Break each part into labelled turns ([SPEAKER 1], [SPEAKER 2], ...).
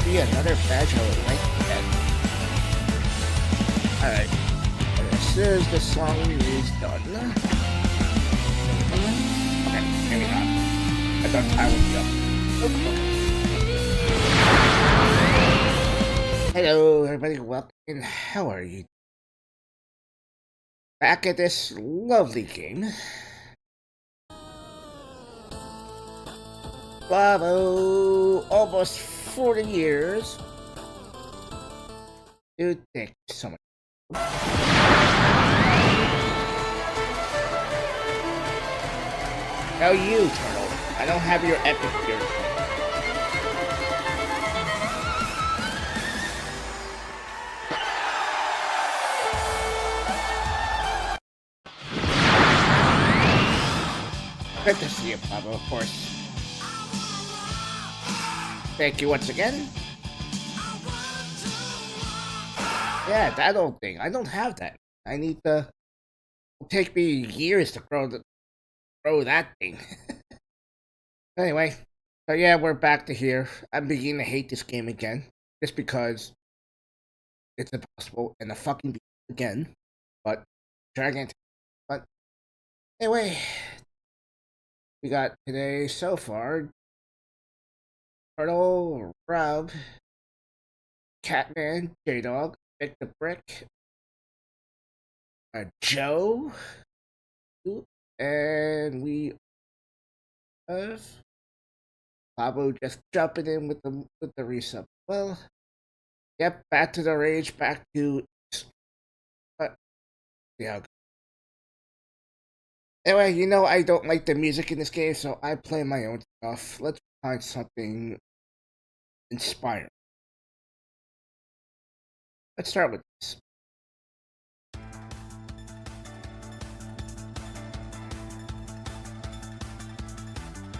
[SPEAKER 1] be another badge I would like to get. Alright. As soon as the song is done. Okay, maybe not. I thought time would be up. Okay. Hello, everybody. Welcome in. How are you? Back at this lovely game. Bravo! Almost 40 years. Dude, thank you so much. Now you, Turtle. I don't have your epic here. Good to see you, Pablo, of course. Thank you once again. Yeah, that old thing. I don't have that. I need to... It'll take me years to grow that thing. Anyway, so yeah, we're back to here. I'm beginning to hate this game again. Just because it's impossible and the fucking beat again. But, Dragon. But, anyway. We got today so far Turtle, Rob, Catman, J-Dog, Vic the Brick, Joe, and we have Pablo just jumping in with the resub. Well, yep, back to the rage, back to yeah. Anyway, you know I don't like the music in this game, so I play my own stuff. Let's find something inspiring. Let's start with this.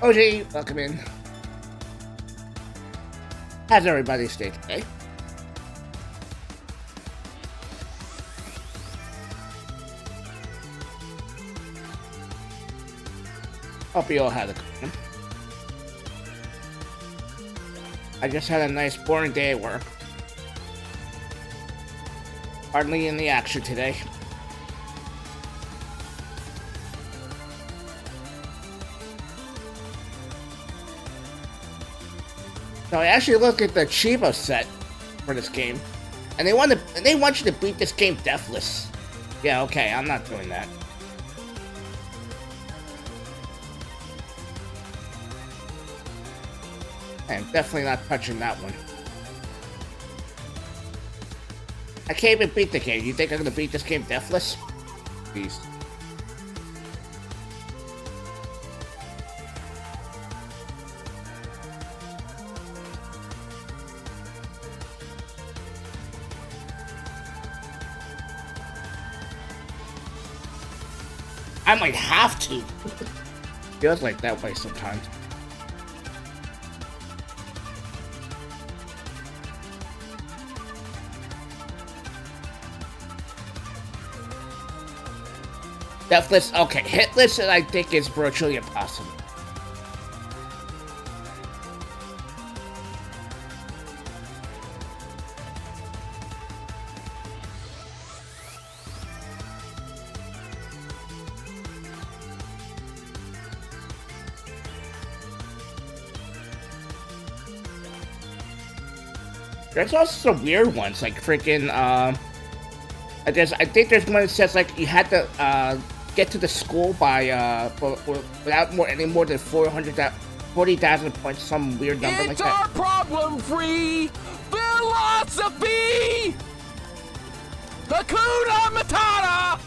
[SPEAKER 1] OG, welcome in. How's everybody stay today? Hope you all had a good one. I just had a nice boring day at work. Hardly in the action today. So I actually looked at the Chiba set for this game, and they want you to beat this game deathless. Yeah, okay, I'm not doing that. I'm definitely not touching that one. I can't even beat the game. You think I'm gonna beat this game deathless? Please. I might have to. Feels like that way sometimes. Deathless, okay, hitless, I think is virtually impossible. There's also some weird ones, like freaking, I think there's one that says, like, you had to, get to the school by without any more than 40,000 points, some weird number like that.
[SPEAKER 2] It's our problem-free philosophy! Hakuna Matata!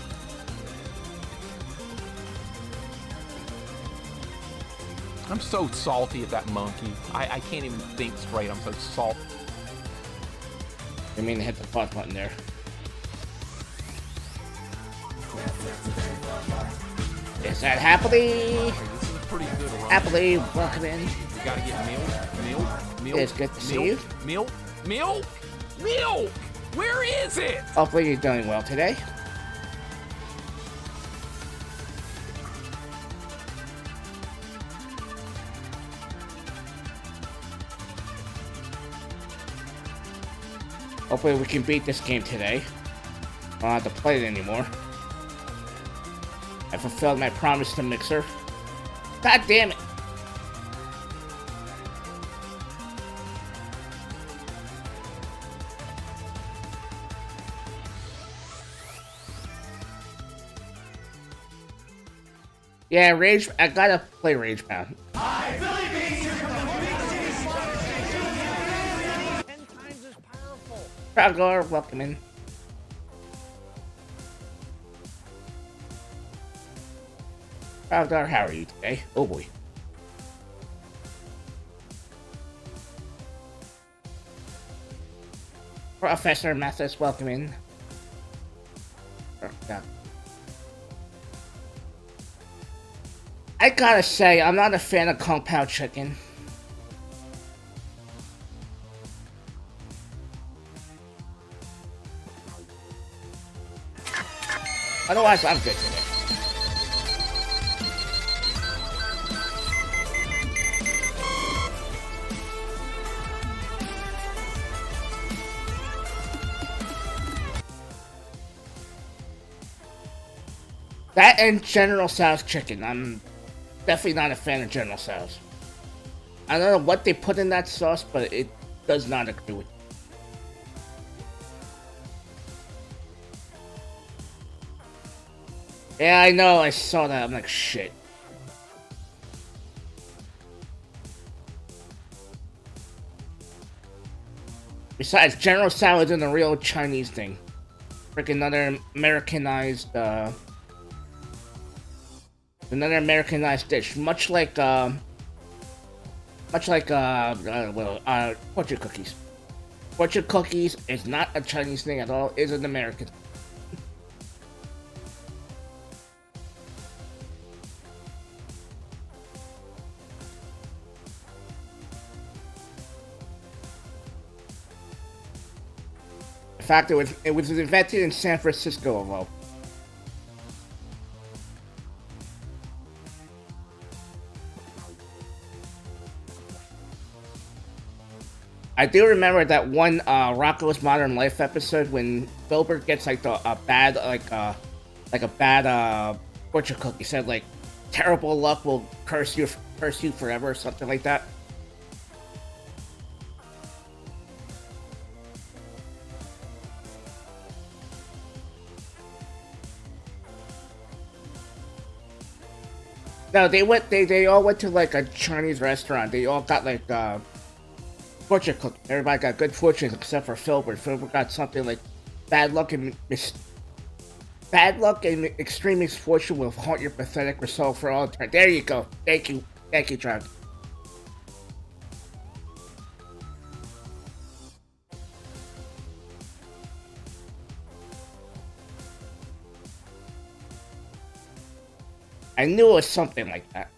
[SPEAKER 2] I'm so salty at that monkey. I can't even think straight. I'm so salty.
[SPEAKER 1] I mean, hit the pause button there. Is that happily?
[SPEAKER 2] This is a pretty good run.
[SPEAKER 1] Happily, welcome in.
[SPEAKER 2] We gotta get milk.
[SPEAKER 1] It's good to see you.
[SPEAKER 2] Milk. Where is it?
[SPEAKER 1] Hopefully you're doing well today. Hopefully we can beat this game today. I don't have to play it anymore. I fulfilled my promise to Mixer. God damn it! Yeah, Rage. I gotta play Rage Bound. I really mean you. 10 times as powerful. Crowdgar, welcome in. Crowdgar, how are you today? Oh boy. Professor Mathis, welcome in. Yeah. I gotta say, I'm not a fan of Compound Chicken. Otherwise, I'm good with it. That and General Tso's chicken. I'm definitely not a fan of General Tso's. I don't know what they put in that sauce, but it does not agree with me. Yeah, I know. I saw that. I'm like, shit. Besides, General Tso isn't a real Chinese thing. Freaking another Americanized dish, much like fortune cookies. Fortune cookies is not a Chinese thing at all. It's an American. In fact, it was invented in San Francisco of all. I do remember that one Rocko's Modern Life episode when Filbert gets like a bad fortune cookie. Said like terrible luck will curse you forever or something like that. No, they all went to like a Chinese restaurant. They all got like fortune cookie. Everybody got good fortune except for Filbert. Filbert got something like bad luck and extreme misfortune will haunt your pathetic result for all time. There you go. Thank you, John. I knew it was something like that.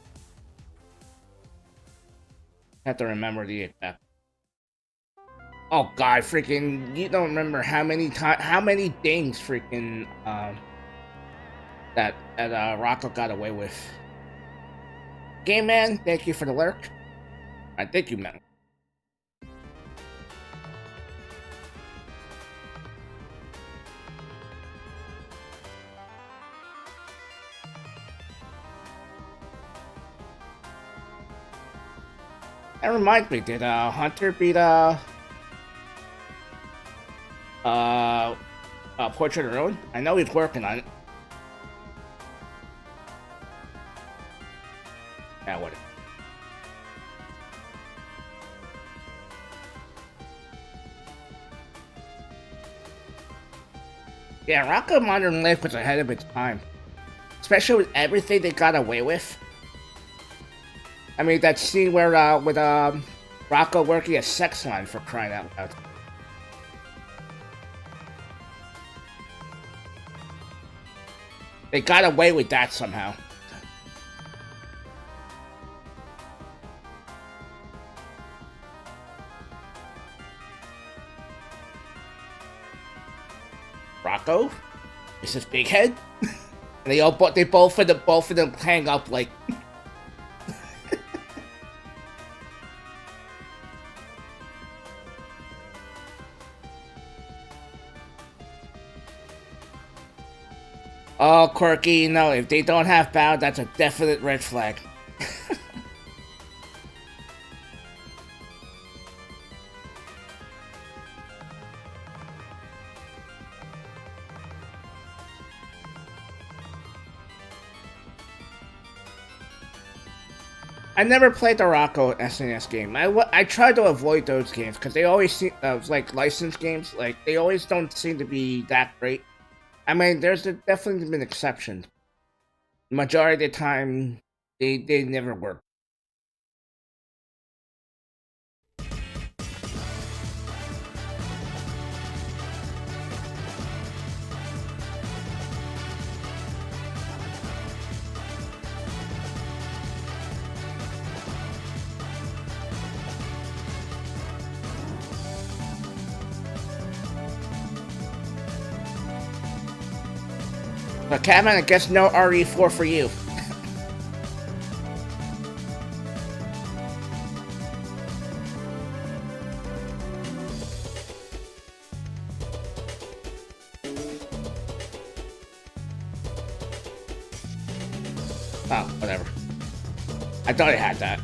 [SPEAKER 1] I have to remember the exact. Oh god, freaking! You don't remember how many things freaking that Rocco got away with. Game man, thank you for the lurk. I think you meant. That reminds me, did Hunter beat Portrait of Ruin? I know he's working on it. Yeah, what? Yeah, Rocco Modern Life was ahead of its time. Especially with everything they got away with. I mean, that scene where, with Rocco working a sex line, for crying out loud. They got away with that somehow. Rocco? Is this Big Head? And they both of them hang up like. Oh, Quirky, no, if they don't have bow, that's a definite red flag. I never played the Rocco SNES game. I tried to avoid those games because they always seem like licensed games. Like they always don't seem to be that great. I mean, there's definitely been exceptions. Majority of the time, they never work. But Catman, I guess no RE4 for you. Oh, whatever. I thought I had that.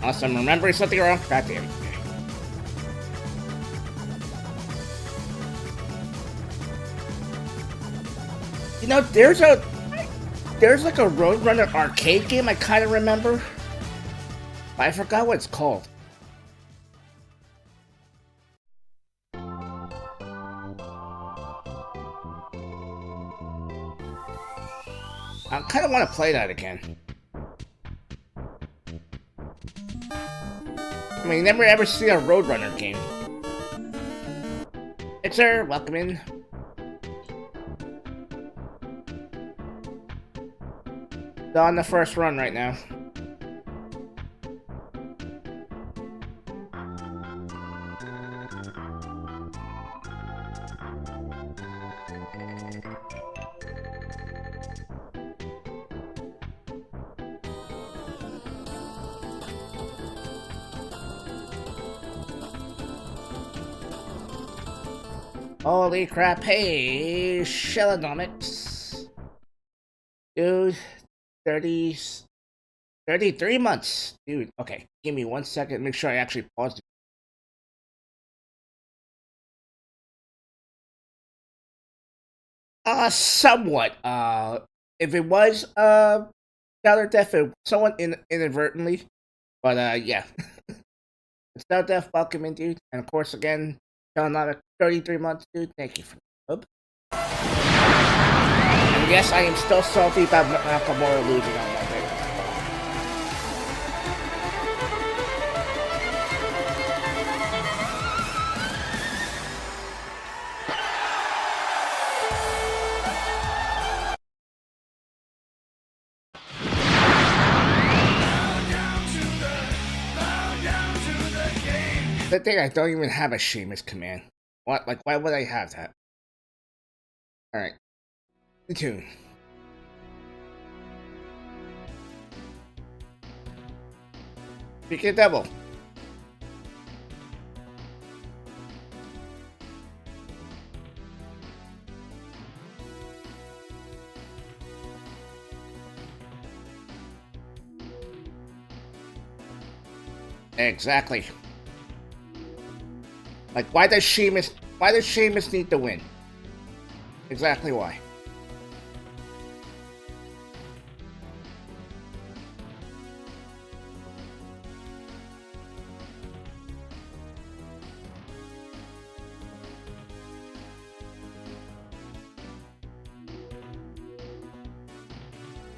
[SPEAKER 1] Unless I'm remembering something wrong. God damn it. You know, there's like a Roadrunner arcade game I kind of remember. But I forgot what it's called. I kind of want to play that again. I mean, you never ever see a Roadrunner game. Hey, sir, welcome in. Still on the first run right now. Holy crap, hey, Shellonomics. Dude, 33 months. Dude, okay, give me 1 second, make sure I actually paused it. Somewhat. If it was, Scout Death, someone inadvertently. But, yeah. Scout Death, welcome in, dude. And of course, again, Shellonomics, 33 months, dude. Thank you for the sub. And yes, I am still salty about Nakamura losing on that day. The thing, I don't even have a Seamus command. What? Like, why would I have that? Alright. The tune. Speaking of devil. Exactly. Like, why does Seamus need to win? Exactly why.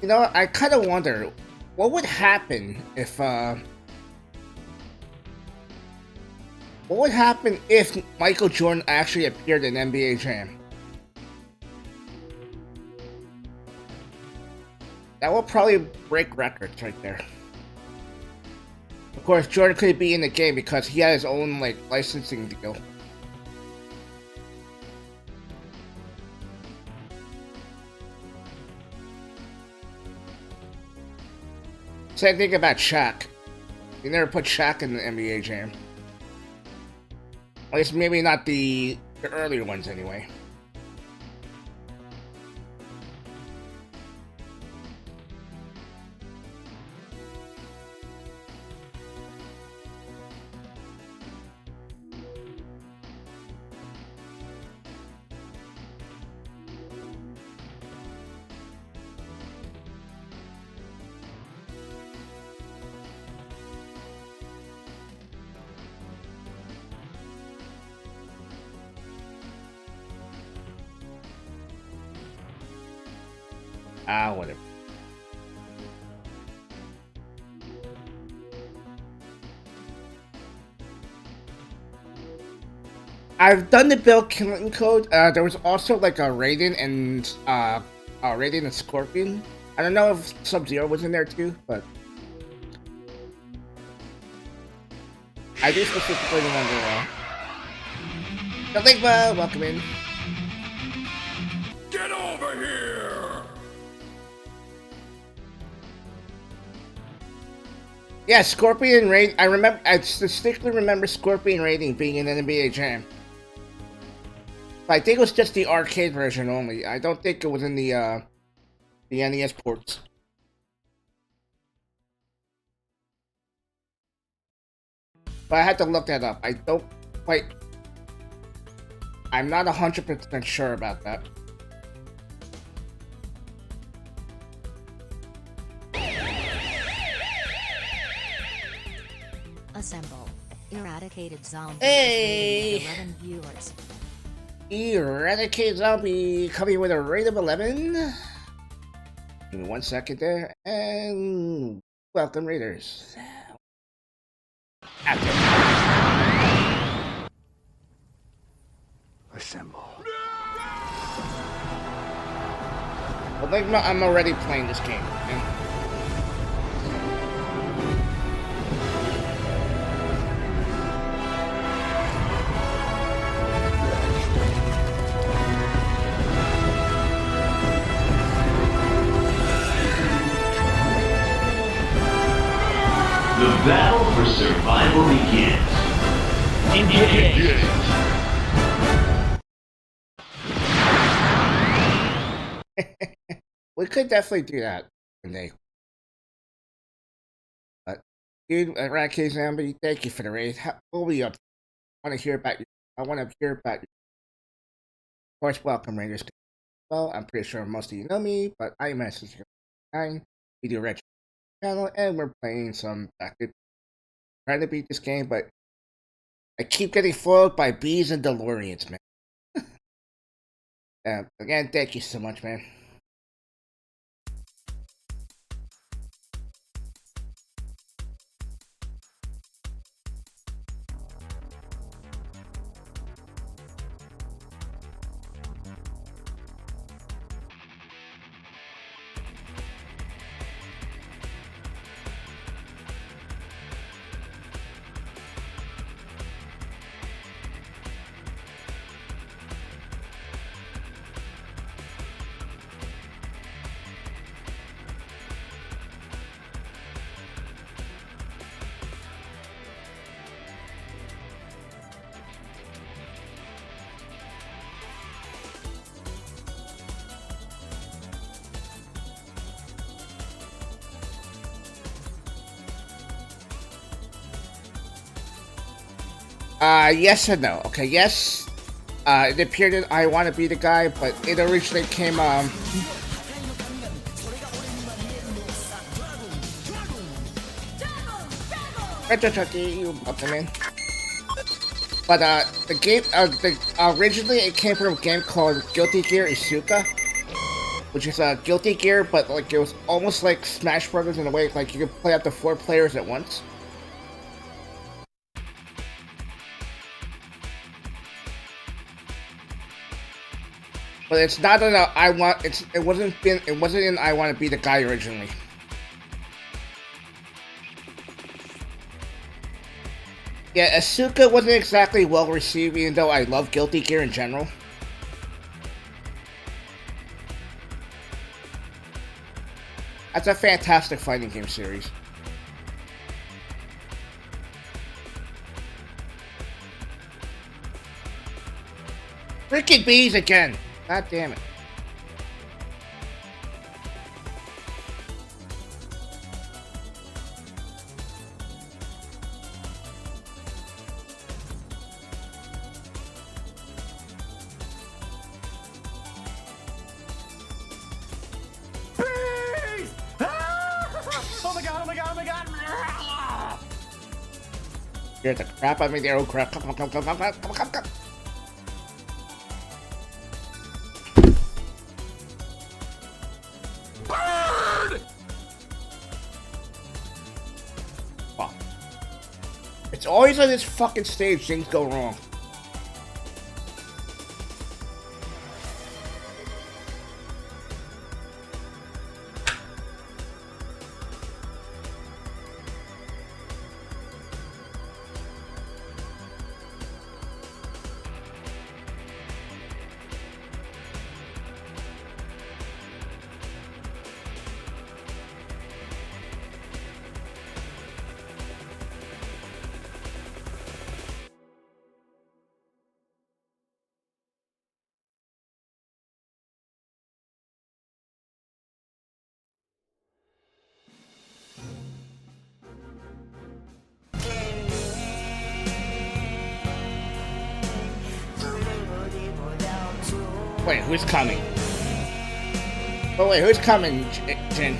[SPEAKER 1] You know, I kind of wonder what would happen if Michael Jordan actually appeared in NBA Jam? That will probably break records right there. Of course, Jordan couldn't be in the game because he had his own like licensing deal. Same thing about Shaq. You never put Shaq in the NBA Jam. At least maybe not the earlier ones anyway. Whatever. I've done the Bill Clinton code. There was also like a Raiden and Scorpion. I don't know if Sub-Zero was in there too, but I do specifically remember. The Ligma, welcome in.
[SPEAKER 3] Get over here!
[SPEAKER 1] Yeah, Scorpion and Raiden. I distinctly remember Scorpion Raiden being in an NBA Jam. But I think it was just the arcade version only. I don't think it was in the NES ports. But I had to look that up. I'm not 100% sure about that.
[SPEAKER 4] Assemble. Eradicated zombie.
[SPEAKER 1] Hey!
[SPEAKER 4] 11 viewers.
[SPEAKER 1] Eradicate Zombie coming with a rate of 11. Give me 1 second there. And welcome, Raiders.
[SPEAKER 3] Assemble.
[SPEAKER 1] Well, I'm already playing this game. Okay?
[SPEAKER 5] The battle for survival begins. Engage.
[SPEAKER 1] We could definitely do that one day. But, dude, Eradicate Zombie, thank you for the raid. What were you up to? I want to hear about you. I want to hear about you. Of course, welcome, Raiders. Well, I'm pretty sure most of you know me, but I am SNES. We do a retro channel, and we're playing some active. Trying to beat this game, but I keep getting foiled by bees and DeLoreans, man. Again, thank you so much, man. Yes and no. Okay, yes. It appeared that I Want to Be the Guy, but it originally came, Retro Chucky, you welcome in. But, the game, originally it came from a game called Guilty Gear Isuka, which is a Guilty Gear, but, like, it was almost like Smash Brothers in a way, like, you could play up to 4 players at once. But it's not an it wasn't in I Want to Be the Guy originally. Yeah, Asuka wasn't exactly well received, even though I love Guilty Gear in general. That's a fantastic fighting game series. Freaking bees again! God damn it.
[SPEAKER 6] Bees! Ah! Oh my god, oh my god, oh my god!
[SPEAKER 1] You're the crap out of me there, oh crap. Come.
[SPEAKER 3] Bird!
[SPEAKER 1] Fuck. It's always on this fucking stage things go wrong. Wait, who's coming? Oh wait, who's coming, Jin?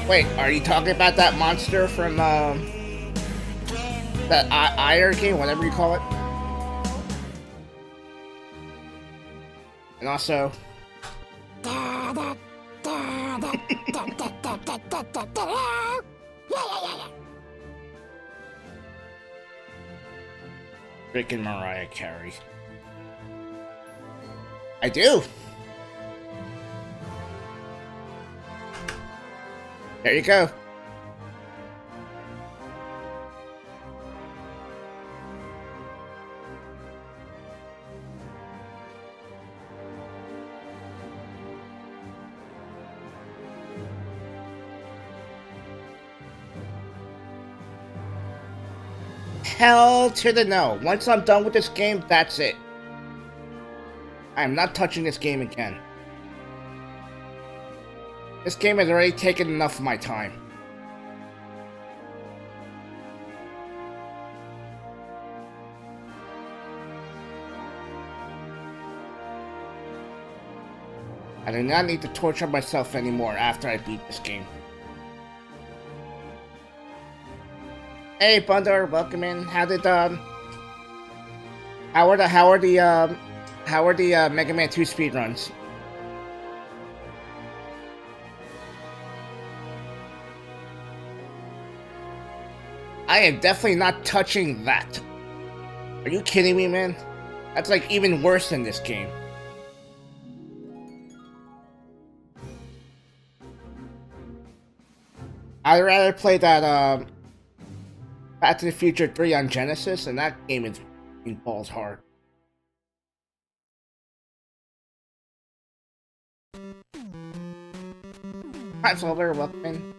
[SPEAKER 1] Wait, are you talking about that monster from that IR game, whatever you call it? And also, freaking Mariah Carey. I do. There you go. Hell to the no. Once I'm done with this game, that's it. I am not touching this game again. This game has already taken enough of my time. I do not need to torture myself anymore after I beat this game. Hey, Bundler, welcome in. How are the Mega Man 2 speedruns? I am definitely not touching that. Are you kidding me, man? That's like even worse than this game. I'd rather play that Back to the Future 3 on Genesis, and that game is balls hard. Hi, Solver, welcome in.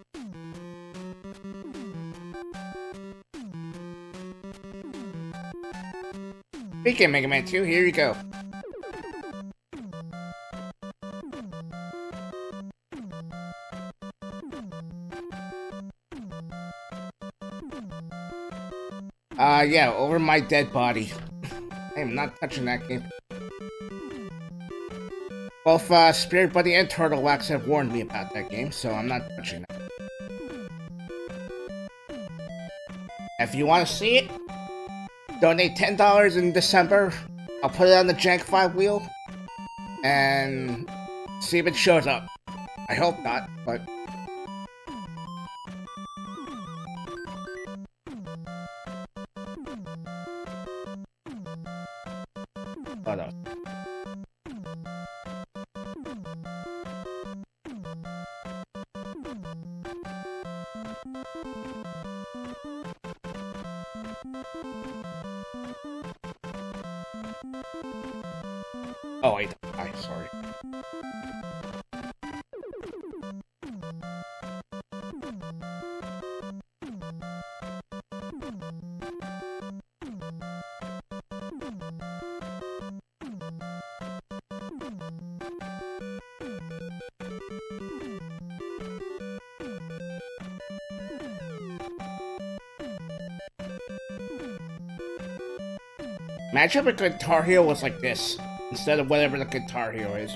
[SPEAKER 1] Speaking of Mega Man 2, here you go. Yeah, over my dead body. I am not touching that game. Both Spirit Buddy and Turtle Wax have warned me about that game, so I'm not touching that. If you want to see it, donate $10 in December. I'll put it on the Jank 5 wheel and see if it shows up. I hope not, but... Hold on. Oh, I sorry. Imagine if a Guitar Hero was like this, instead of whatever the Guitar Hero is.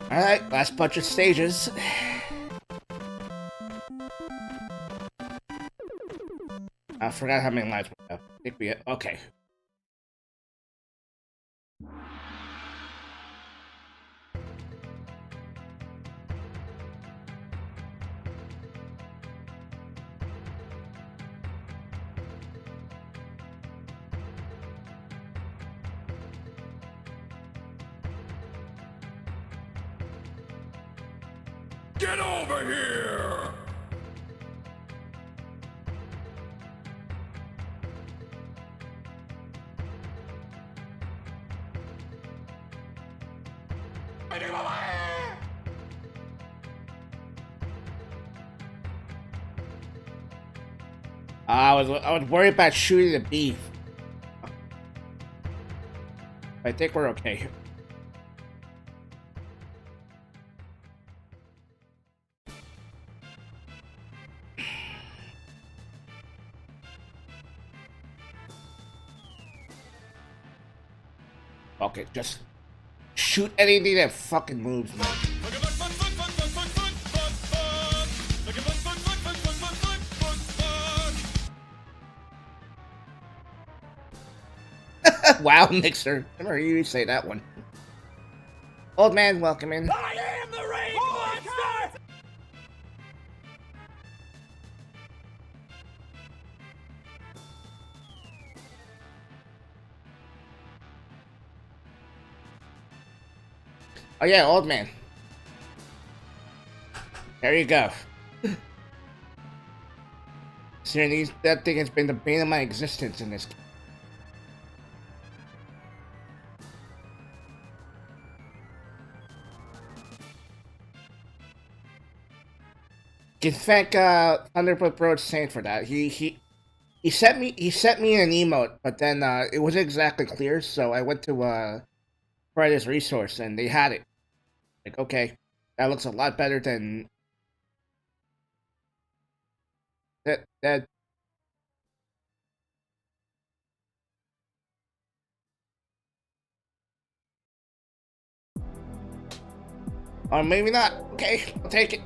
[SPEAKER 1] Alright, last bunch of stages. I forgot how many lives we have. I think we have. Okay.
[SPEAKER 3] Get over here!
[SPEAKER 1] I was worried about shooting the beef. I think we're okay. Okay, just shoot anything that fucking moves, man. Wow, Mixer. Never heard you say that one. Old man, welcome in.
[SPEAKER 6] I am the rain monster!
[SPEAKER 1] Oh yeah, old man. There you go. Seriously, that thing has been the bane of my existence in this game. You can thank Thunderbird Bro Saint for that. He sent me an emote, but then it wasn't exactly clear, so I went to try this resource and they had it. Like, okay, that looks a lot better than that. Or maybe not. Okay, I'll take it.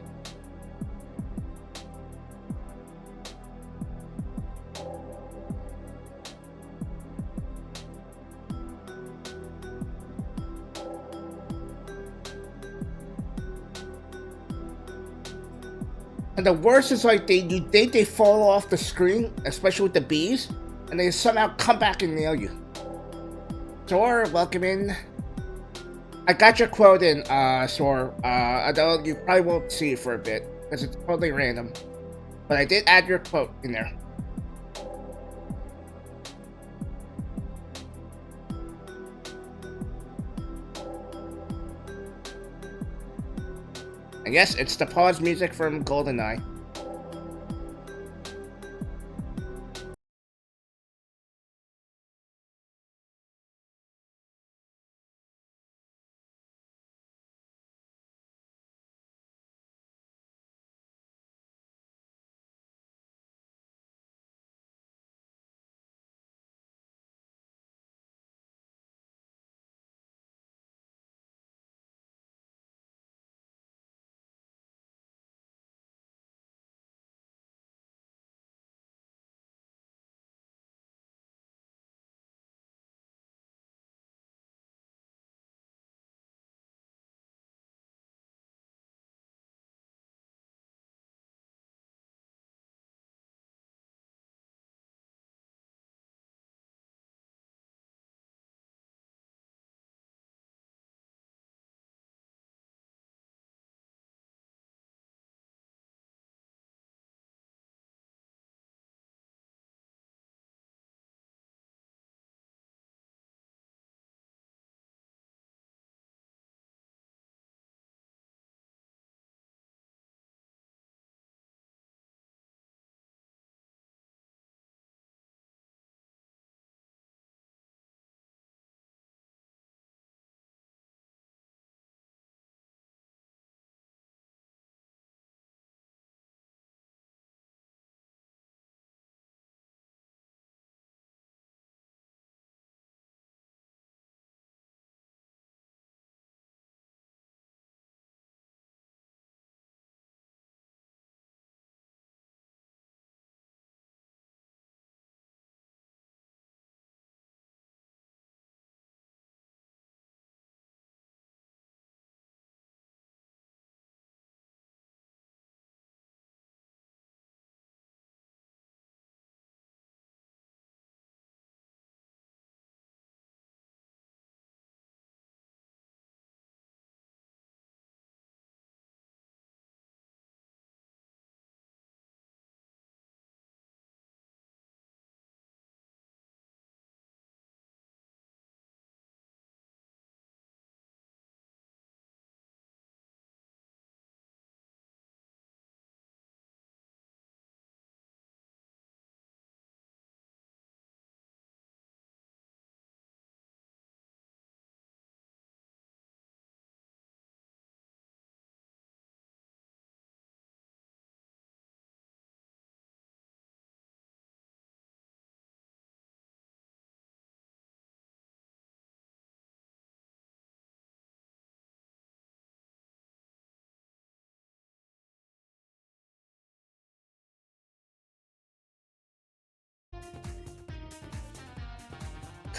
[SPEAKER 1] And the worst is like you think they fall off the screen, especially with the bees, and they somehow come back and nail you. Sor, welcome in. I got your quote in, Sor. Although you probably won't see it for a bit, because it's totally random. But I did add your quote in there. And yes, it's the pause music from GoldenEye.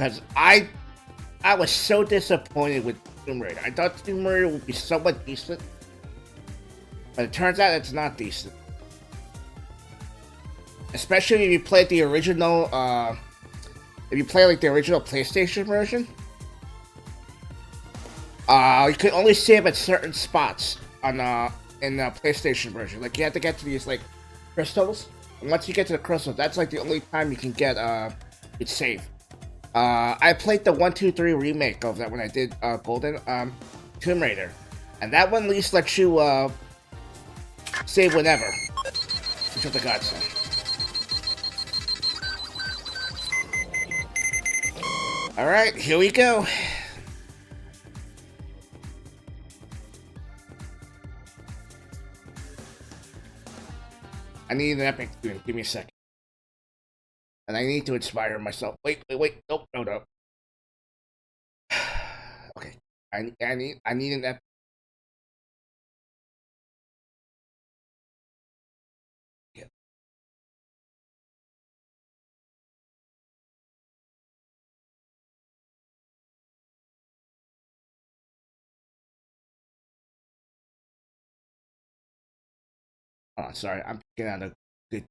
[SPEAKER 1] because I was so disappointed with Tomb Raider. I thought Tomb Raider would be somewhat decent, but it turns out it's not decent. Especially if you play the original, if you play like the original PlayStation version, you can only save at certain spots on in the PlayStation version. Like you have to get to these like crystals, and once you get to the crystals, that's like the only time you can get it save. I played the 1, 2, 3 remake of that when I did Golden Tomb Raider, and that one at least lets you save whenever, which is the godsend. All right, here we go. I need an epic tune. Give me a second. And I need to inspire myself. Wait. Nope. Okay. I need an epic. Yeah. Oh, sorry. I'm picking out a good.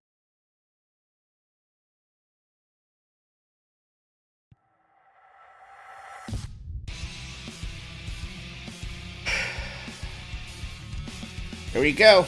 [SPEAKER 1] Here we go.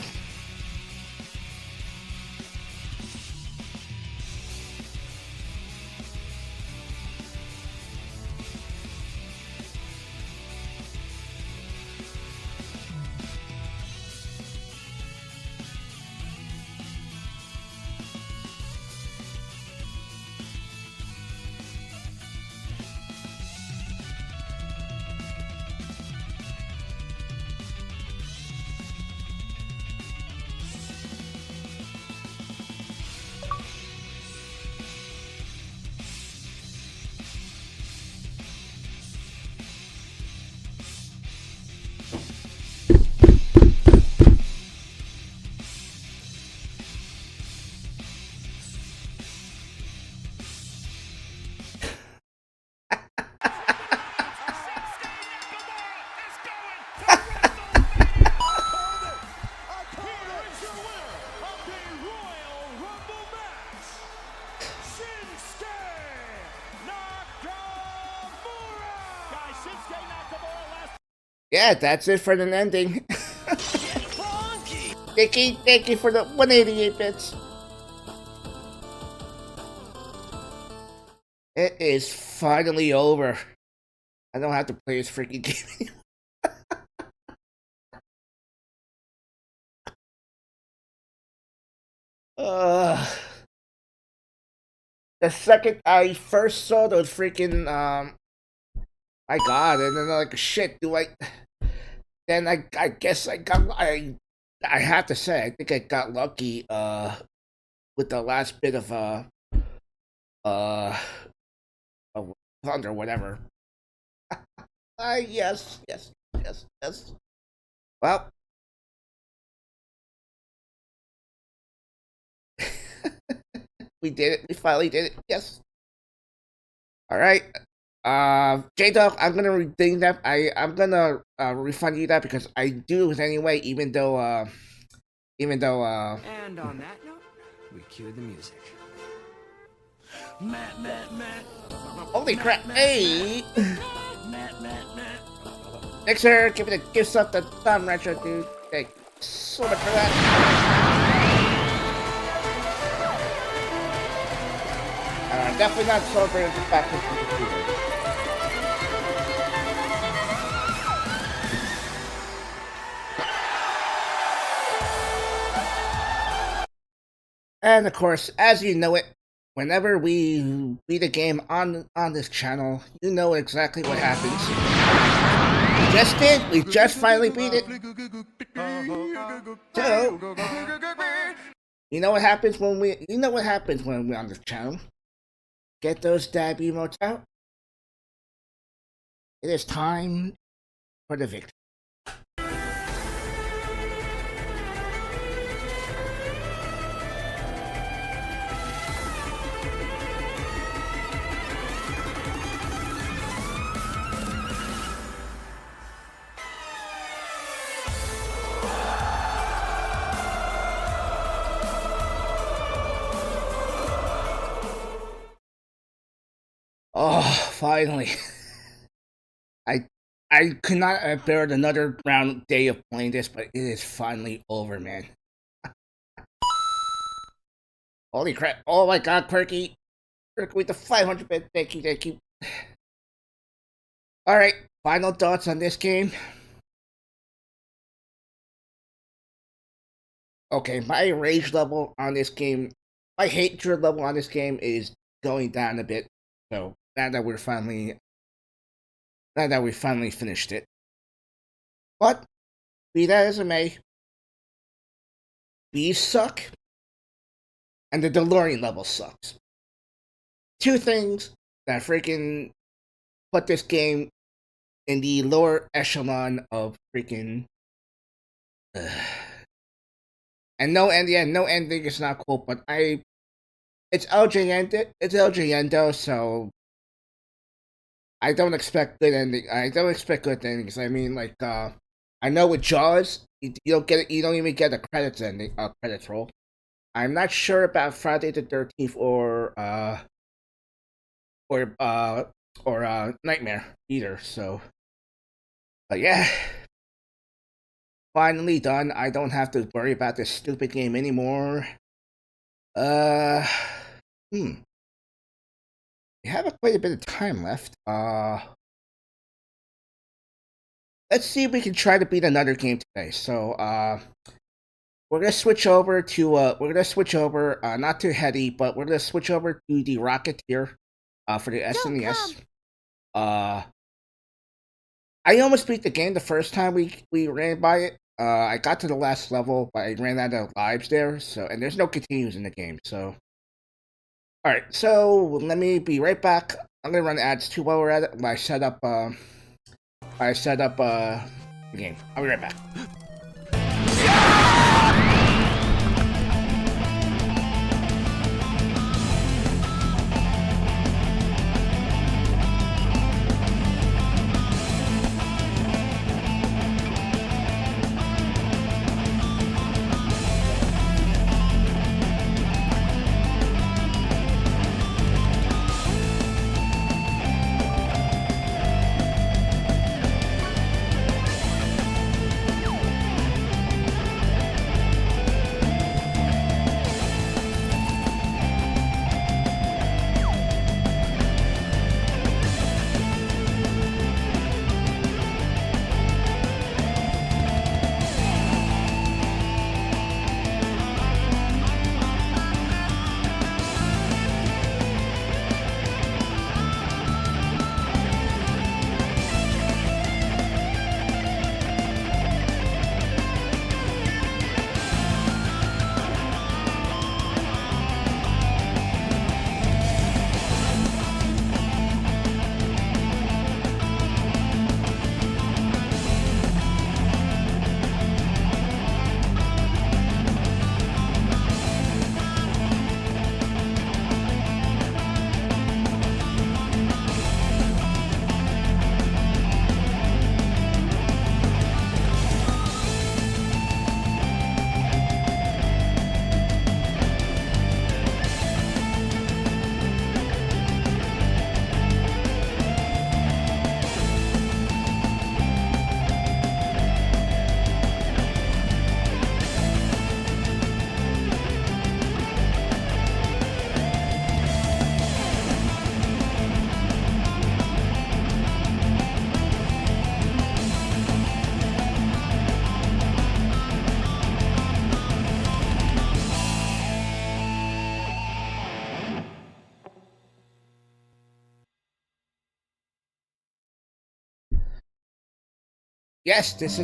[SPEAKER 1] Yeah, that's it for the ending. Thank you for the 188 bits. It is finally over. I don't have to play this freaking game anymore. The second I first saw those freaking my god, and then like shit, then I guess I have to say I think I got lucky with the last bit of thunder, whatever. Yes. Well, we did it. We finally did it. Yes. All right. J-Dog, I'm gonna redeem that. I'm gonna refund you that because I do it anyway, even though.
[SPEAKER 7] And on that note, we cue the music. Matt.
[SPEAKER 1] Holy crap! Hey.
[SPEAKER 7] Matt.
[SPEAKER 1] Mixer, give me the gifts of the thumb, retro dude. Thank you so much for that. Definitely not celebrating the fact that the computer. And of course, as you know it, whenever we beat a game on this channel, you know exactly what happens. We just did. We just finally beat it. So, you know what happens when we're on this channel. Get those dab emotes out. It is time for the victory. Oh, finally. I I could not have bear another round day of playing this, but it is finally over, man. Holy crap. Oh my god, Quirky. Quirky with the 500 bit. Thank you, thank you. Alright, final thoughts on this game. Okay, my rage level on this game, my hatred level on this game is going down a bit. So now that we finally finished it. But be that as it may, bees suck, and the DeLorean level sucks. Two things that freaking put this game in the lower echelon of freaking. And no end, yeah, no ending is not cool. But it's LJN, it's LJN, so I don't expect good ending. I don't expect good endings. I mean, like, I know with Jaws, you don't get it. You don't even get a credits ending, credits roll. I'm not sure about Friday the 13th or Nightmare either. So, but yeah, finally done. I don't have to worry about this stupid game anymore. Uh, We have quite a bit of time left. Let's see if we can try to beat another game today. So, we're gonna switch over to not to Heady, but we're gonna switch over to the Rocketeer for the SNES. I almost beat the game the first time we ran by it. I got to the last level, but I ran out of lives there. So, and there's no continues in the game. So, all right. So let me be right back. I'm gonna run ads too while we're at it. I set up the game. I'll be right back. Yes, this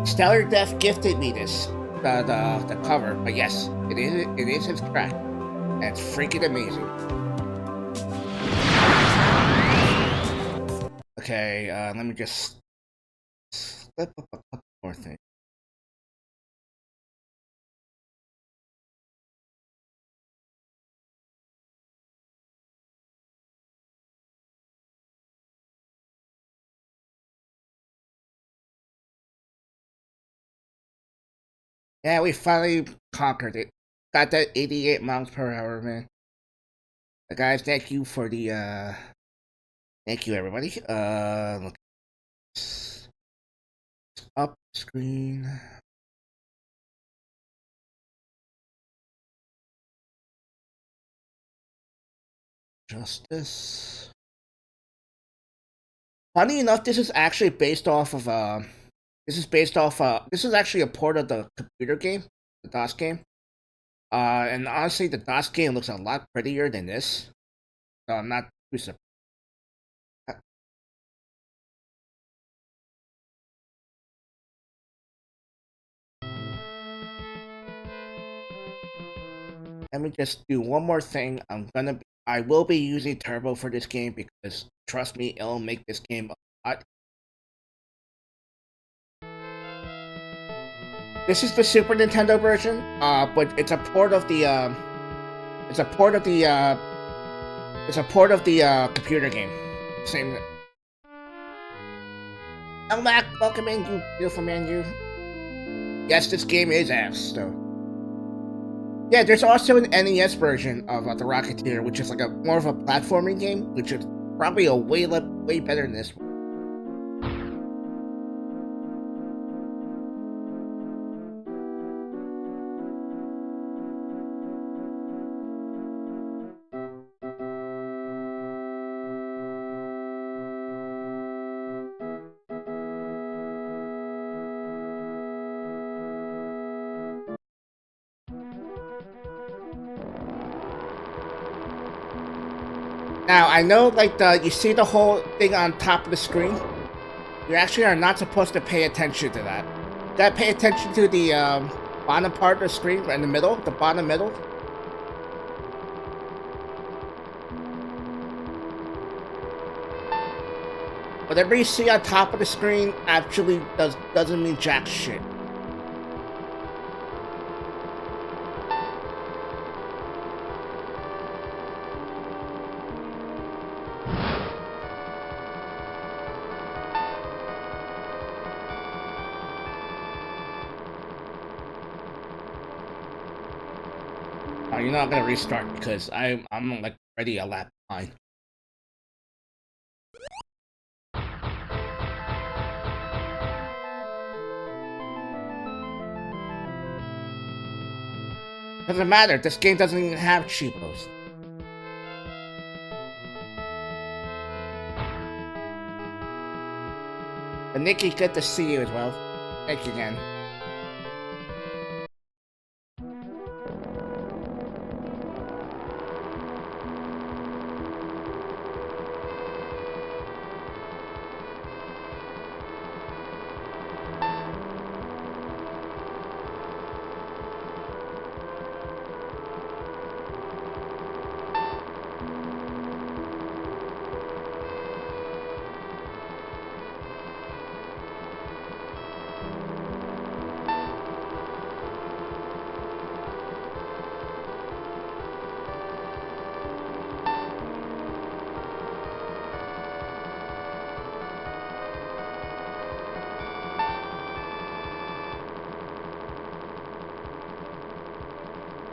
[SPEAKER 1] Stellar Death gifted me this the cover, but yes, it is his track. And it's freaking amazing. Okay, let me just slip up a couple more things. Yeah, we finally conquered it. Got that 88 miles per hour, man. Guys, thank you for the thank you everybody. Look, up screen. Justice. Funny enough, this is actually based off of this is based off this is actually a port of the computer game, the DOS game. And honestly, the DOS game looks a lot prettier than this. So I'm not too surprised. Let me just do one more thing. I will be using Turbo for this game because trust me, it'll make this game a lot. This is the Super Nintendo version, but it's a port of the computer game. Same. Oh, Mac, welcome in, you beautiful man, you. Yes, this game is ass, so. Yeah, there's also an NES version of the Rocketeer, which is like a more of a platforming game, which is probably a way better than this one. Now, I know, like, you see the whole thing on top of the screen? You actually are not supposed to pay attention to that. You gotta pay attention to the bottom part of the screen, in the middle, the bottom middle. Whatever you see on top of the screen actually doesn't mean jack shit. You're not gonna restart because I'm like already a lap behind. Doesn't matter. This game doesn't even have cheapos. And Nikki, good to see you as well. Thank you again.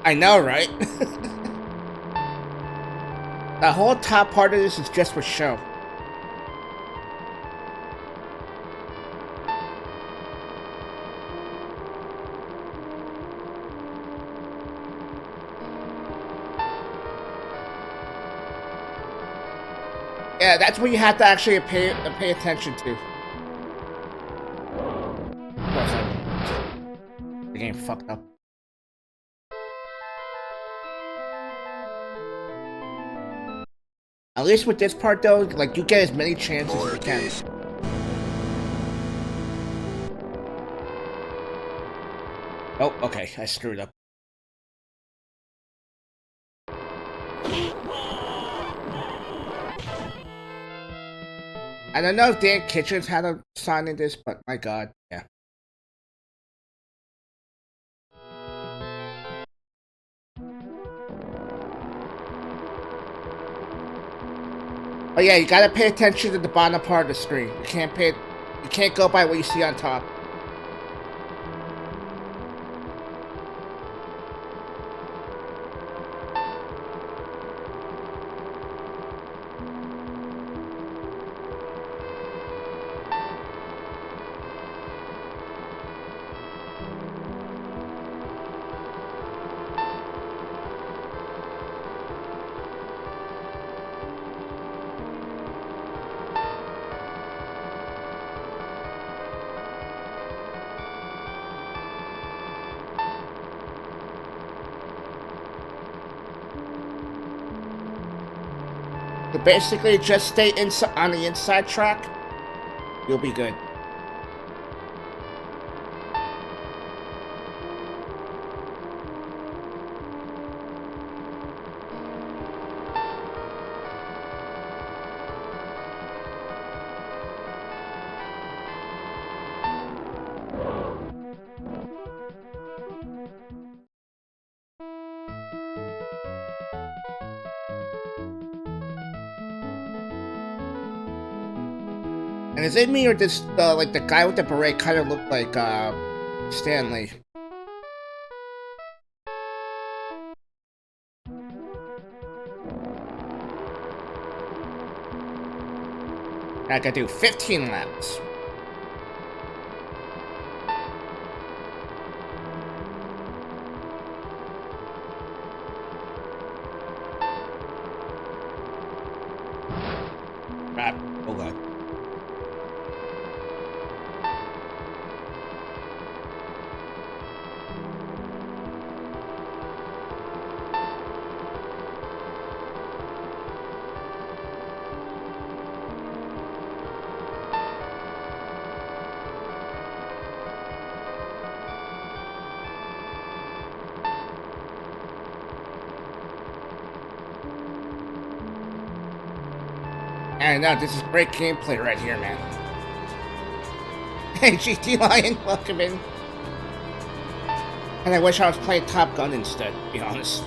[SPEAKER 1] I know, right? The whole top part of this is just for show. Yeah, that's what you have to actually pay attention to. Of course, the game fucked up. At least with this part though, like you get as many chances as you can. Oh, okay, I screwed up. I don't know if Dan Kitchens had a sign in this, but my god, yeah. Oh yeah, you gotta pay attention to the bottom part of the screen. You can't go by what you see on top. So basically, just stay on the inside track. You'll be good. And is it me or does like the guy with the beret kind of look like Stanley? I gotta do 15 laps. Crap. Oh god. I know, this is great gameplay right here, man. Hey, GT Lion, welcome in. And I wish I was playing Top Gun instead, to be honest.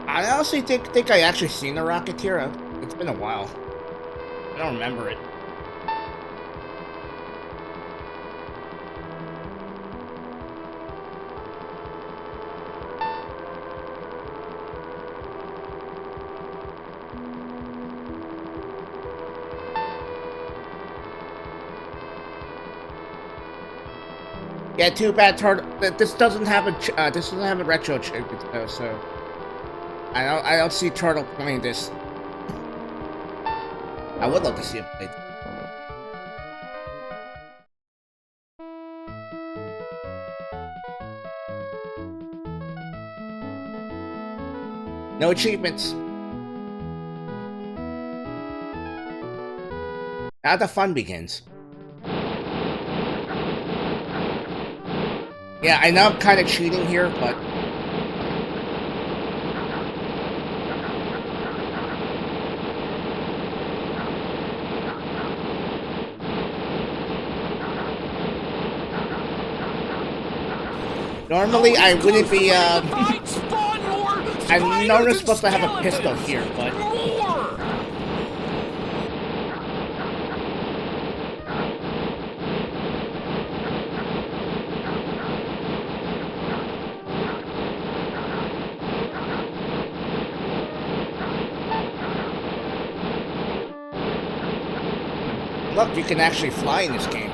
[SPEAKER 1] I honestly think I actually seen the Rocketeer. It's been a while. I don't remember it. Yeah, too bad. This doesn't have a retro chip though, so I don't see Turtle playing this. I would love to see him play. No achievements. Now the fun begins. Yeah, I know I'm kind of cheating here, but... Normally, I wouldn't be, I'm not supposed to have a pistol here, but... Look, you can actually fly in this game.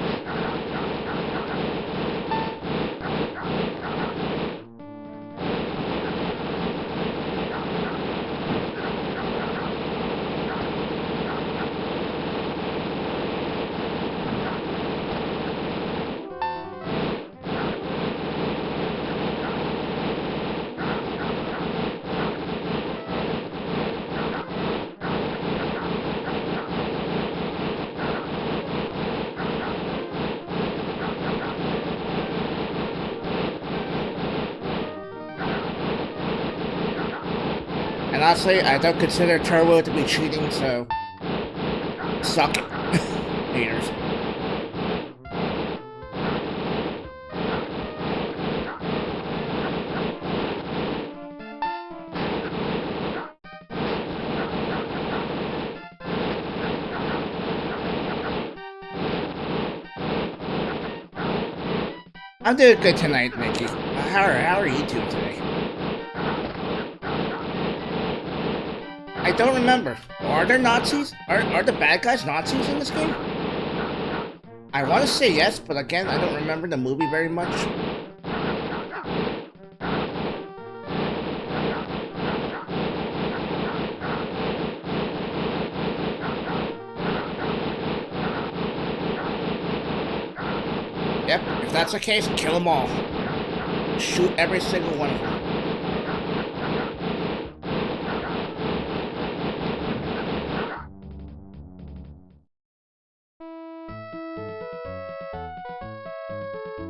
[SPEAKER 1] And honestly, I don't consider Turbo to be cheating, so... Suck it. Haters. I'm doing good tonight, Mickey. How are you doing today? I don't remember. Are there Nazis? Are the bad guys Nazis in this game? I want to say yes, but again, I don't remember the movie very much. Yep, if that's the case, kill them all. Shoot every single one of them.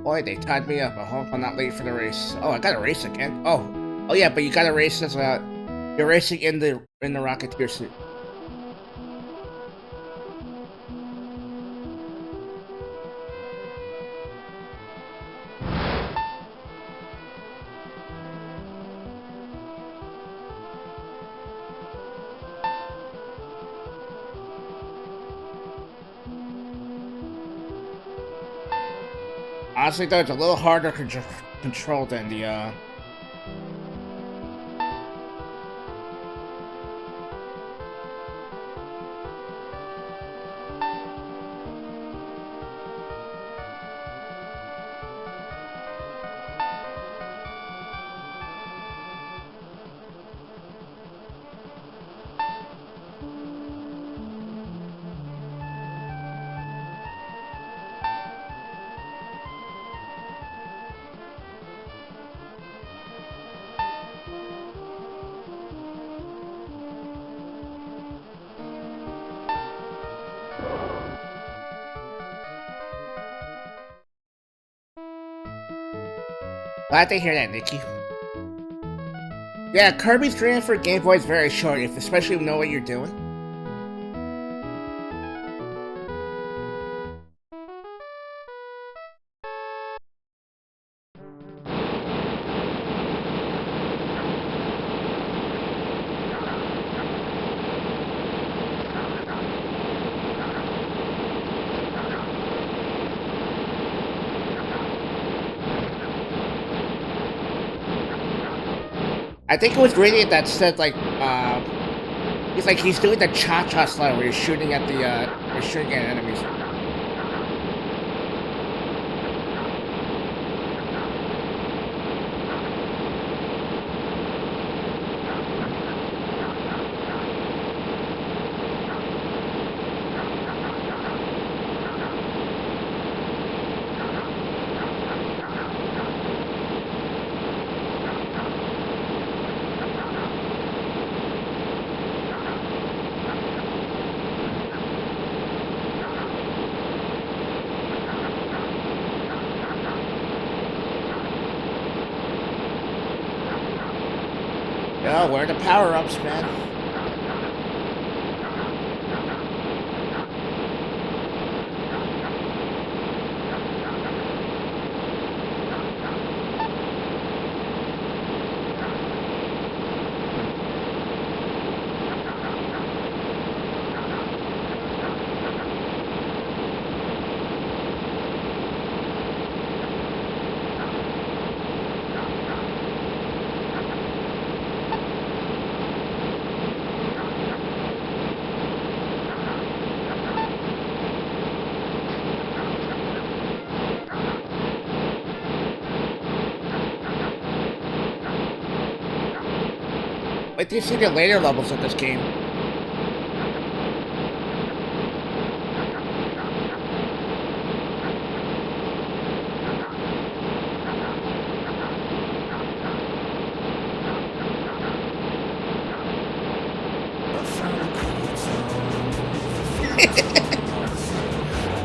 [SPEAKER 1] Boy, they tied me up. I hope I'm not late for the race. Oh, I gotta race again. Oh yeah, but you gotta race as you're racing in the Rocketeer suit. Honestly, though, it's a little harder to control than the Glad to hear that, Nikki. Yeah, Kirby's Dream for Game Boy is very short, especially if you know what you're doing. I think it was reading that said like he's doing the cha-cha slide where he's shooting at enemies. Oh, where are the power-ups, man? Wait till you see the later levels of this game.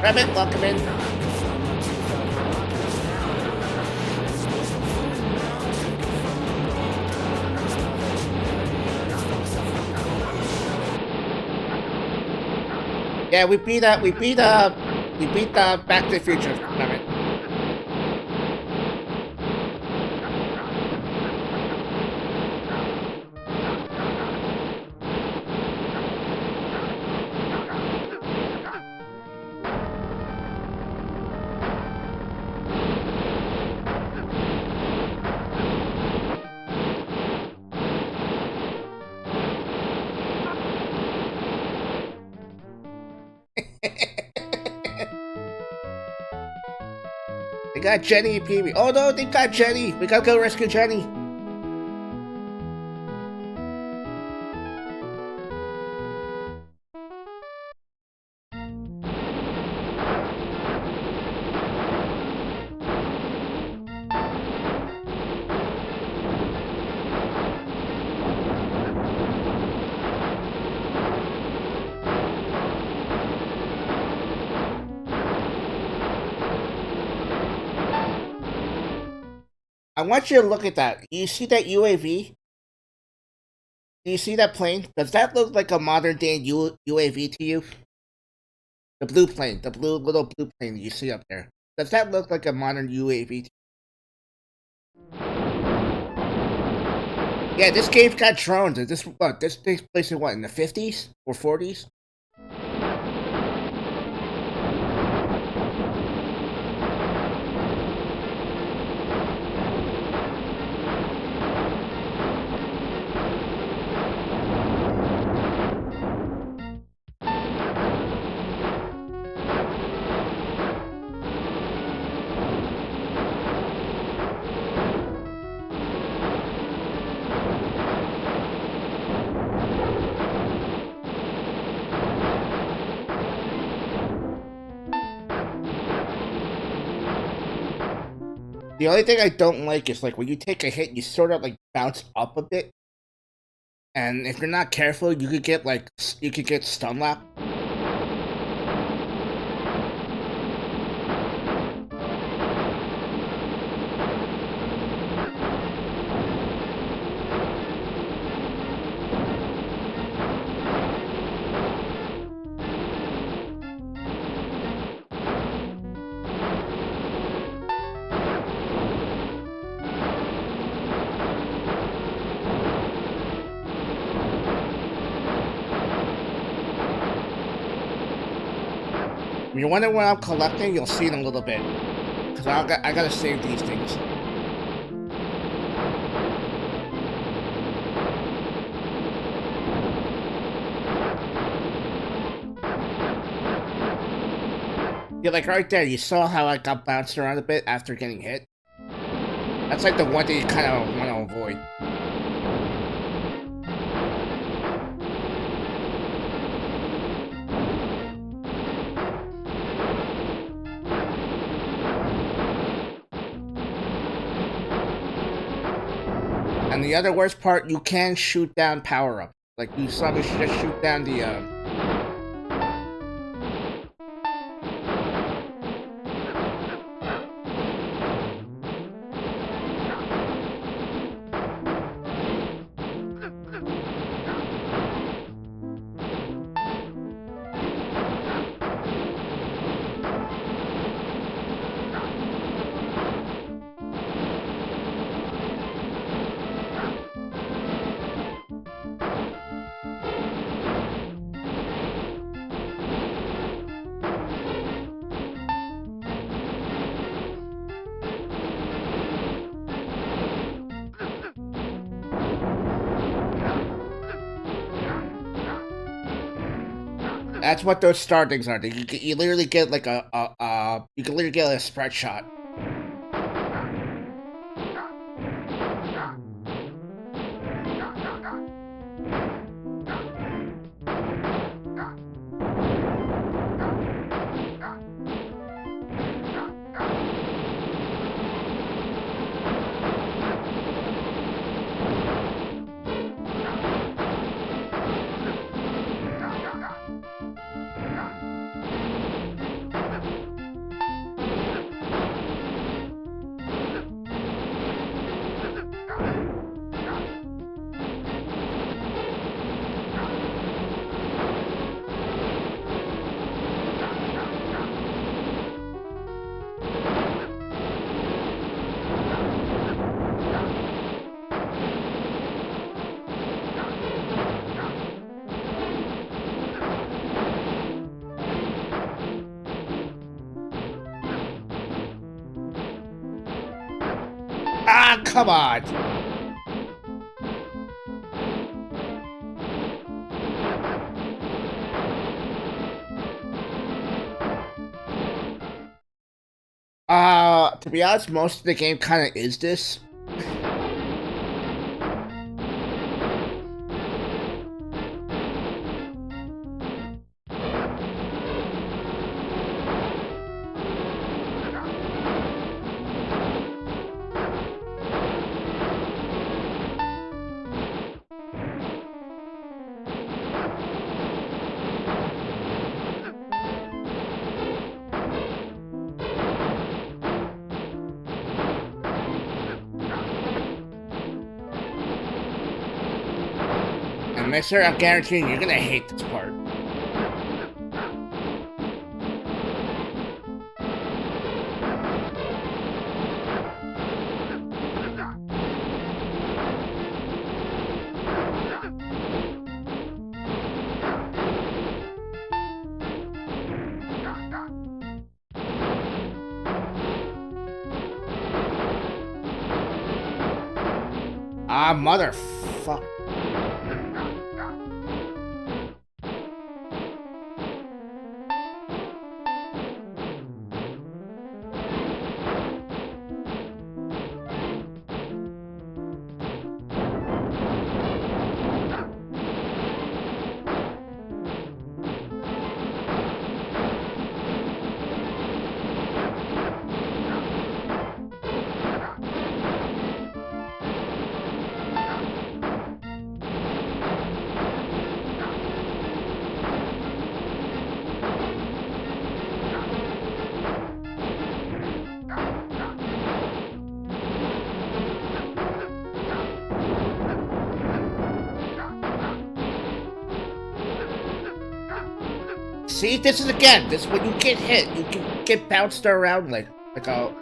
[SPEAKER 1] Rabbit, welcome in. Yeah, we beat Back to the Future. Damn it. They got Jenny and Pee-wee. Oh no, they got Jenny. We gotta go rescue Jenny. I want you to look at that. You see that UAV? Do you see that plane? Does that look like a modern day UAV to you? The blue plane, the little blue plane you see up there. Does that look like a modern UAV to you? Yeah, this game's got drones. This takes place in what, in the 50s or 40s? The only thing I don't like is like when you take a hit, you sort of like bounce up a bit, and if you're not careful, you could get stun lap. If you're wondering what I'm collecting, you'll see in a little bit. Because I gotta save these things. Yeah, like right there, you saw how I got bounced around a bit after getting hit? That's like the one thing you kind of want to avoid. And the other worst part, you can shoot down power-up. Like, you saw me just shoot down the, That's what those star things are. You literally get like you can literally get a spread shot. Ah, come on! To be honest, most of the game kind of is this. Listen, mister, I'm guaranteeing you're gonna hate this part. Ah, motherfucker. See, this is again, this when you get hit, you can get bounced around like a...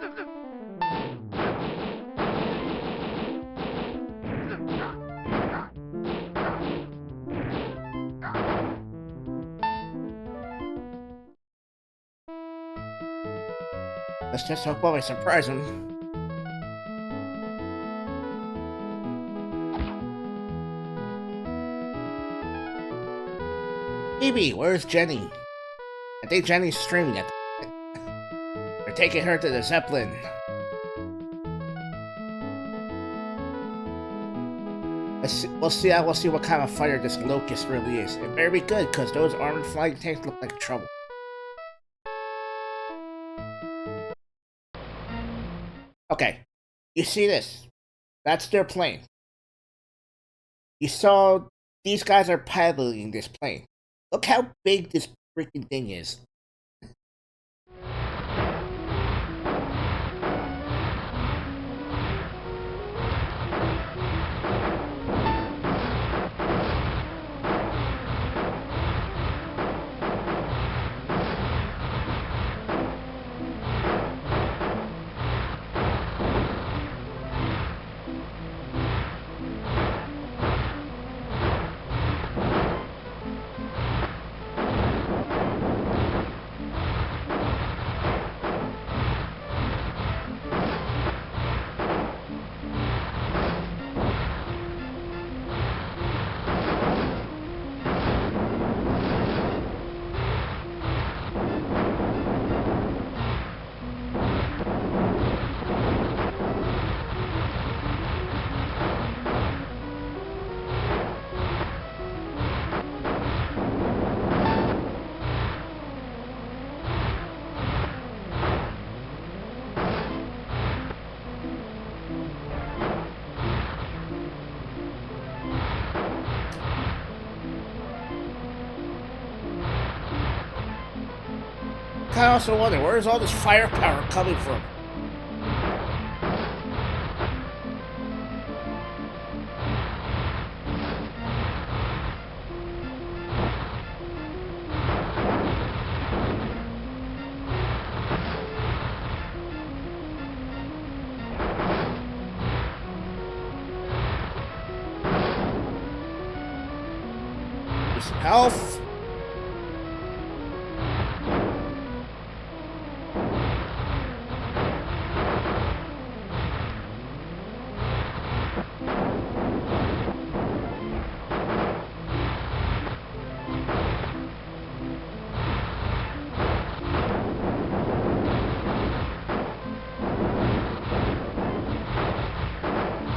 [SPEAKER 1] Let's just hope I surprise him. Phoebe, where's Jenny? I think Jenny's streaming at the... We're taking her to the Zeppelin. We'll see what kind of fighter this Locust really is. It better be good, because those armored flying tanks look like trouble. Okay, you see this? That's their plane. You saw these guys are piloting this plane. Look how big this freaking thing is. I also wonder, where's all this firepower coming from? Need some health.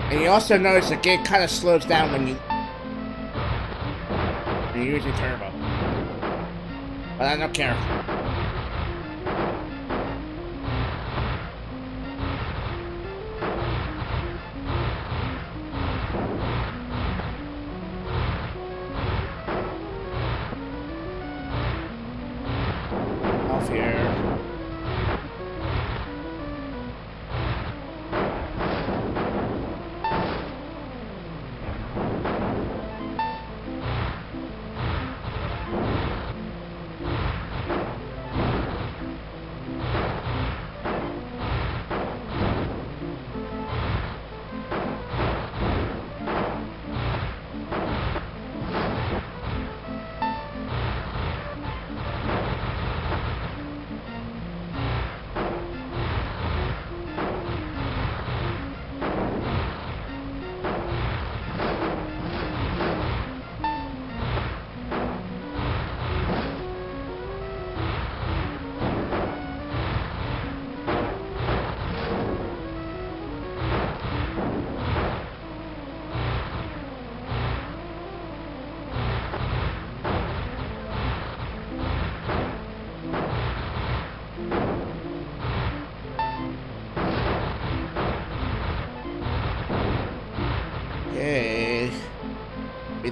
[SPEAKER 1] And you also notice the game kind of slows down when you're using turbo. But I don't care. Off here.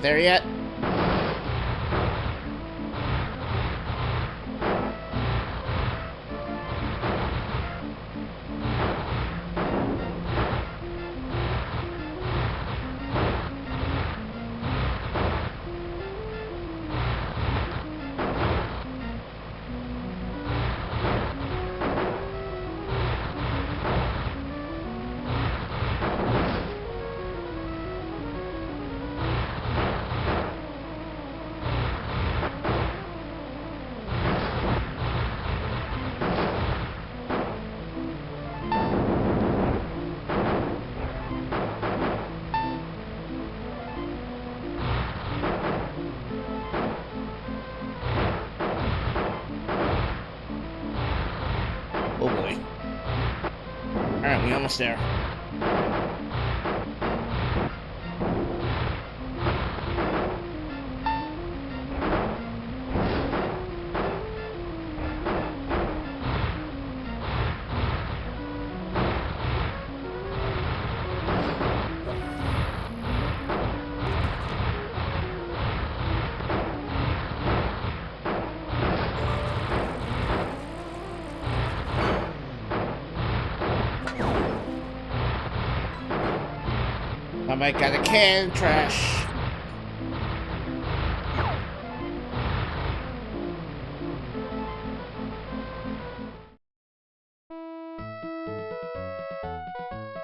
[SPEAKER 1] there yet? Oh boy. Alright, we almost there. I got a can trash.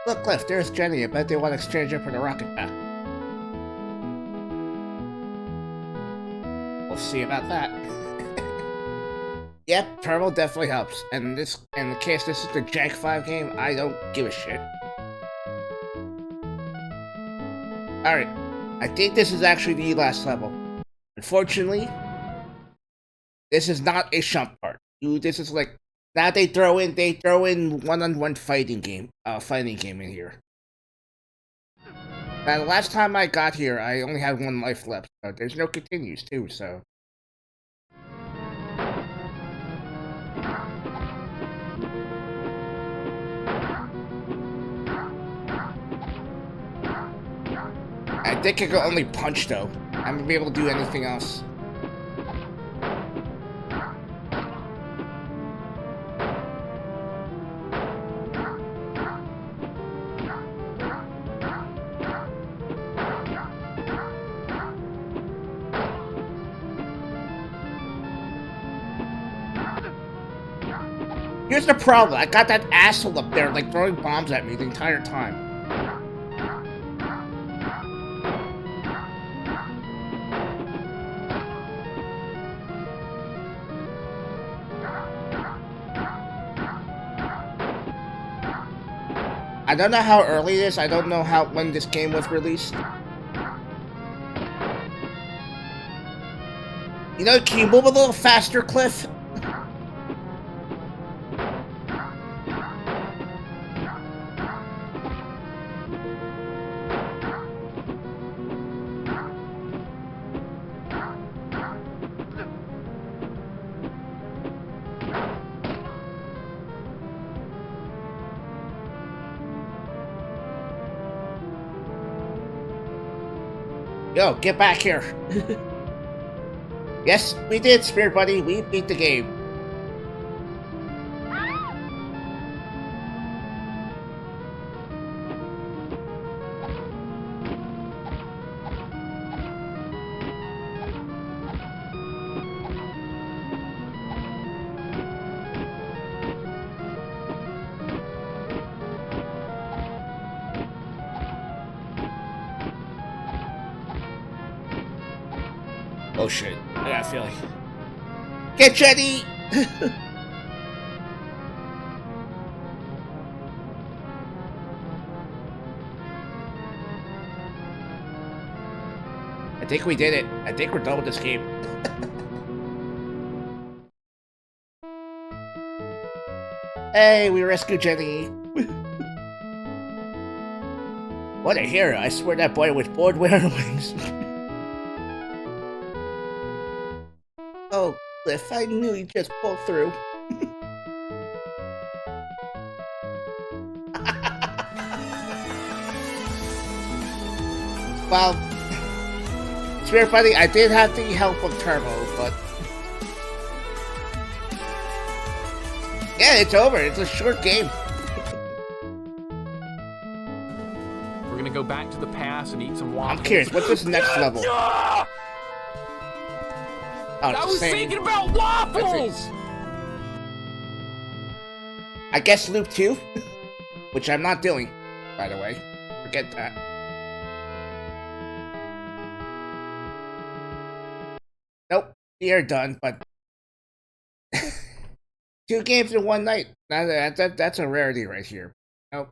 [SPEAKER 1] Look, Cliff, there's Jenny. I bet they want to exchange her for the rocket pack. We'll see about that. Yep, turbo definitely helps. And in the case this is the Jank 5 game, I don't give a shit. Alright, I think this is actually the last level. Unfortunately, this is not a shump part. This is like, now they throw in one-on-one fighting game in here. Now the last time I got here, I only had 1 life left, so there's no continues too, so. I think I can only punch though. I'm gonna be able to do anything else. Here's the problem. I got that asshole up there like throwing bombs at me the entire time. I don't know how early it is. I don't know when this game was released. You know, can you move a little faster, Cliff? Yo, get back here. Yes, we did, Spirit Buddy. We beat the game. Oh shit, I got a feeling. Get Jenny! I think we did it. I think we're done with this game. Hey, we rescued Jenny. What a hero. I swear that boy was born wearing wings. Oh, Cliff, I knew you'd just pull through. Well, Spirit Buddy, I did have the help of Turbo, but yeah, it's over. It's a short game.
[SPEAKER 2] We're gonna go back to the past and eat some waffles.
[SPEAKER 1] I'm curious, what's this next level?
[SPEAKER 2] Ah!
[SPEAKER 1] Oh,
[SPEAKER 2] I was thinking about waffles!
[SPEAKER 1] I guess loop 2, which I'm not doing, by the way. Forget that. Nope, we are done, but 2 games in one night. That's a rarity right here. Nope.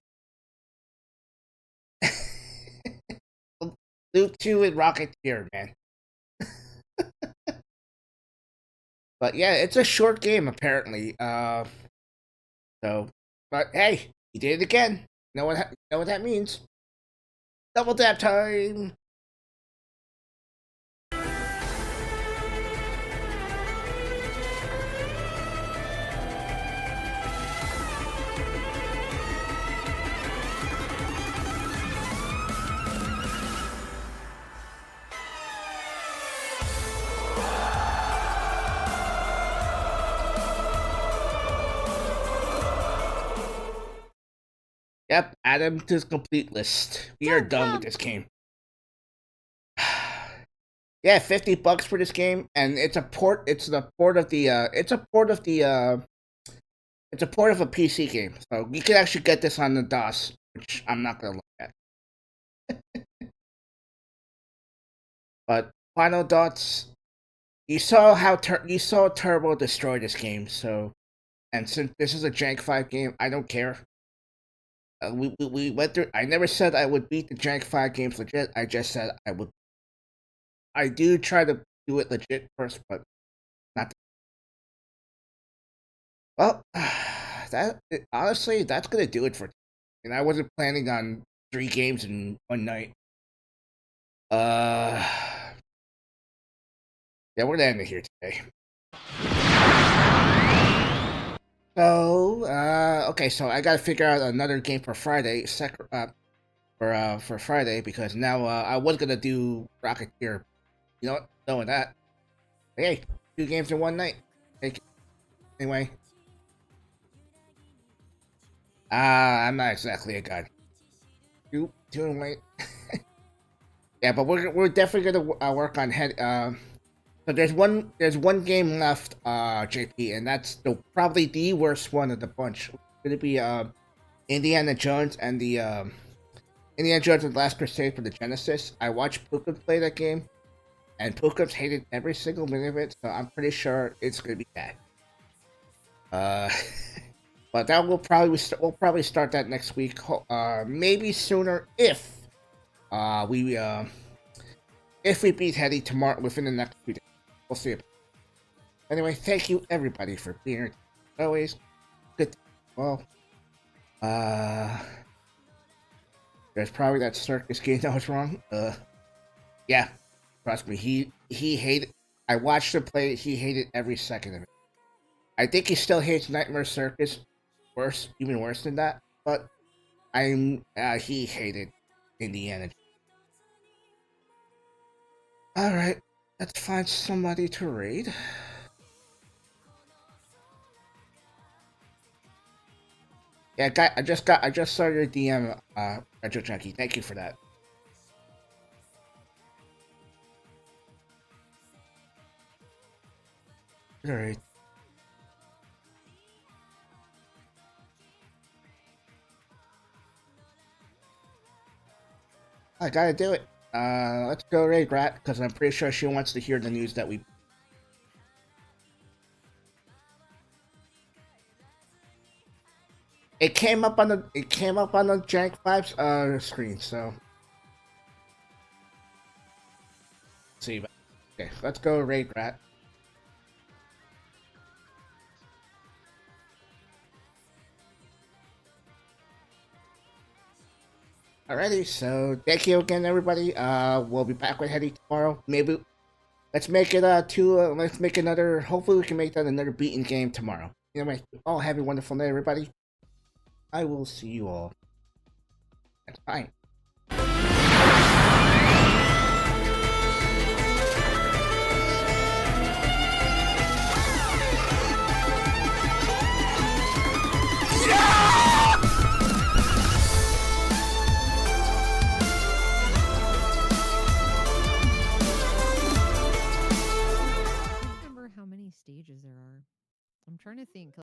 [SPEAKER 1] Loop 2 and Rocketeer, man. But yeah, it's a short game apparently. So, but hey, he did it again. Know what that means? Double tap time. Yep, add him to his complete list. We are done with this game. Yeah, $50 for this game, and it's a port. It's the port of the. It's a port of the. It's a port of a PC game, so you can actually get this on the DOS, which I'm not gonna look at. But final thoughts. You saw how Turbo destroy this game, so, and since this is a Jank 5 game, I don't care. We went through. I never said I would beat the Jank 5 games legit. I just said I would. I do try to do it legit first, but not. Well, honestly, that's gonna do it for. And I wasn't planning on 3 games in one night. Yeah, we're gonna end it here today. So, okay, so I gotta figure out another game for Friday, for Friday, because now, I was gonna do Rocketeer. You know what? Knowing that. Hey, 2 games in one night. Anyway. I'm not exactly a god. 2 and wait. Yeah, but we're definitely gonna work on so there's one game left, JP, and that's probably the worst one of the bunch. It's gonna be Indiana Jones and the Indiana Jones and the Last Crusade for the Genesis. I watched Puka play that game, and Puka's hated every single minute of it, so I'm pretty sure it's gonna be bad. But that we'll probably start that next week. Maybe sooner if we beat Hetty tomorrow within the next few days. We'll see. Anyway, thank you everybody for being here. Always good. Well, there's probably that circus game that was wrong. Yeah, trust me, he hated. I watched him play. He hated every second of it. I think he still hates Nightmare Circus, even worse than that. But he hated Indiana. All right, let's find somebody to raid. Yeah, guy, I just saw your DM, Retro Junkie. Thank you for that. All right. I gotta do it. Let's go raid Rat, because I'm pretty sure she wants to hear the news that we. It came up on the Jank 5's screen, so. Let's see. Okay, let's go raid Rat. Alrighty, so thank you again, everybody. We'll be back with Hetty tomorrow. Maybe let's make it let's make another. Hopefully, we can make that another beaten game tomorrow. Anyway, all have a wonderful night, everybody. I will see you all. That's fine.